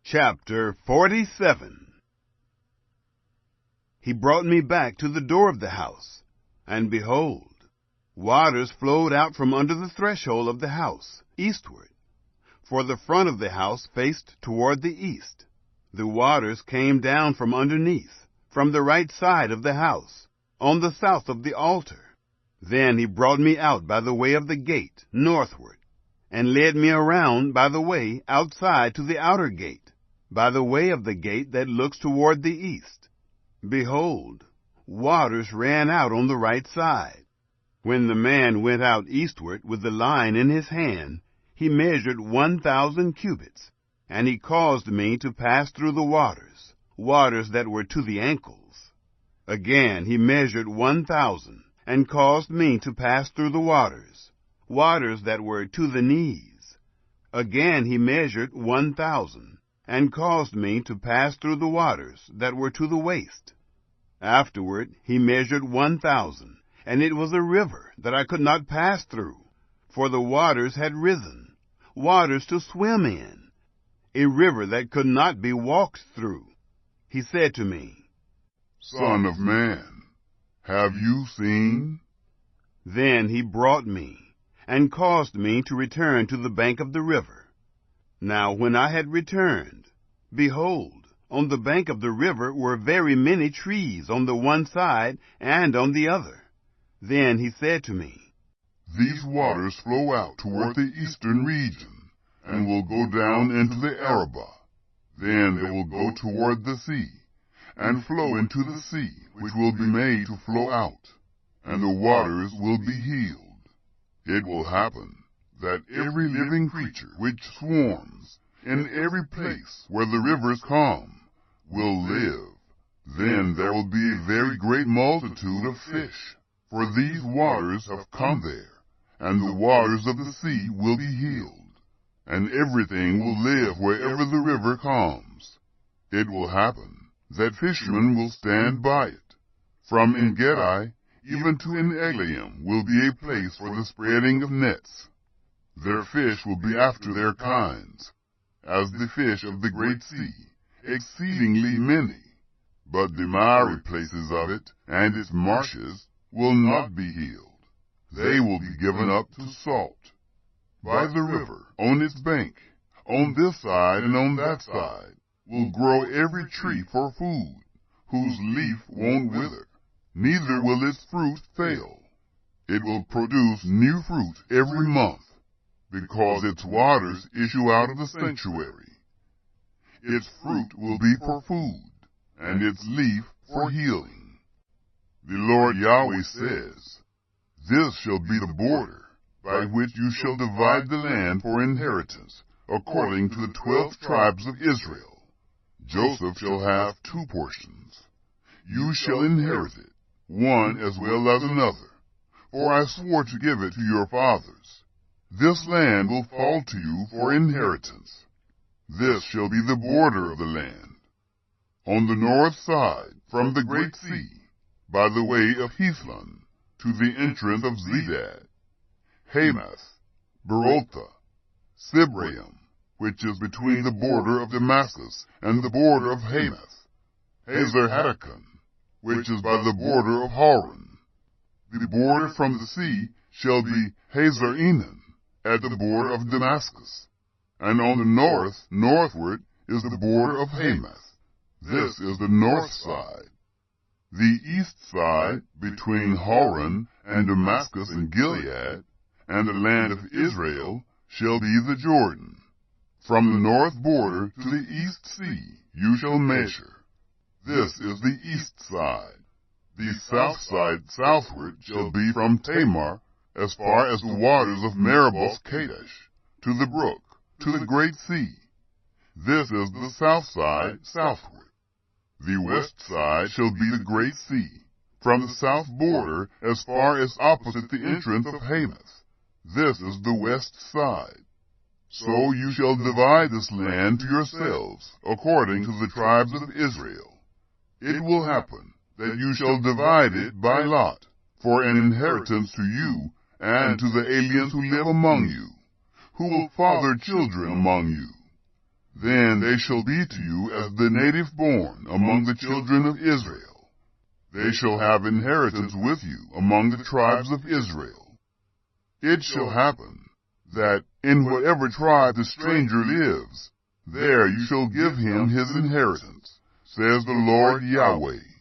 Chapter 47. He brought me back to the door of the house, and behold, waters flowed out from under the threshold of the house, eastward. For the front of the house faced toward the east. The waters came down from underneath, from the right side of the house, on the south of the altar. Then he brought me out by the way of the gate, northward, and led me around by the way outside to the outer gate, by the way of the gate that looks toward the east. Behold, waters ran out on the right side. When the man went out eastward with the line in his hand, he measured 1,000 cubits, and he caused me to pass through the waters, waters that were to the ankles. Again he measured 1,000, and caused me to pass through the waters, waters that were to the knees. Again he measured 1,000, and caused me to pass through the waters that were to the waist. Afterward he measured 1,000, and it was a river that I could not pass through, for the waters had risen, waters to swim in, a river that could not be walked through. He said to me, Son of man, have you seen? Then he brought me, and caused me to return to the bank of the river. Now when I had returned, behold, on the bank of the river were very many trees on the one side and on the other. Then he said to me, These waters flow out toward the eastern region, and will go down into the Arabah. Then they will go toward the sea, and flow into the sea, which will be made to flow out, and the waters will be healed. It will happen that every living creature which swarms in every place where the rivers come will live. Then there will be a very great multitude of fish, for these waters have come there, and the waters of the sea will be healed, and everything will live wherever the river comes. It will happen that fishermen will stand by it. From En-gedi even to En-eglaim will be a place for the spreading of nets. Their fish will be after their kinds, as the fish of the great sea, exceedingly many. But the miry places of it and its marshes will not be healed. They will be given up to salt. By the river, on its bank, on this side and on that side, will grow every tree for food, whose leaf won't wither, neither will its fruit fail. It will produce new fruit every month, because its waters issue out of the sanctuary. Its fruit will be for food, and its leaf for healing. The Lord Yahweh says, This shall be the border by which you shall divide the land for inheritance, according to the 12 tribes of Israel. Joseph shall have 2 portions. You shall inherit it, one as well as another, for I swore to give it to your fathers. This land will fall to you for inheritance. This shall be the border of the land. On the north side, from the great sea, by the way of Hethlon, to the entrance of Zedad, Hamath, Berotha, Sibraim, which is between the border of Damascus and the border of Hamath, Hazar-Hatticon, which is by the border of Hauran. The border from the sea shall be Hazar-Enan, at the border of Damascus, and on the north, northward, is the border of Hamath. This is the north side. The east side, between Hauran and Damascus and Gilead, and the land of Israel, shall be the Jordan. From the north border to the east sea you shall measure. This is the east side. The south side southward shall be from Tamar, as far as the waters of Meribah Kadesh, to the brook, to the great sea. This is the south side southward. The west side shall be the great sea, from the south border as far as opposite the entrance of Hamath. This is the west side. So you shall divide this land to yourselves, according to the tribes of Israel. It will happen that you shall divide it by lot, for an inheritance to you and to the aliens who live among you, who will father children among you. Then they shall be to you as the native born among the children of Israel. They shall have inheritance with you among the tribes of Israel. It shall happen that in whatever tribe the stranger lives, there you shall give him his inheritance, says the Lord Yahweh.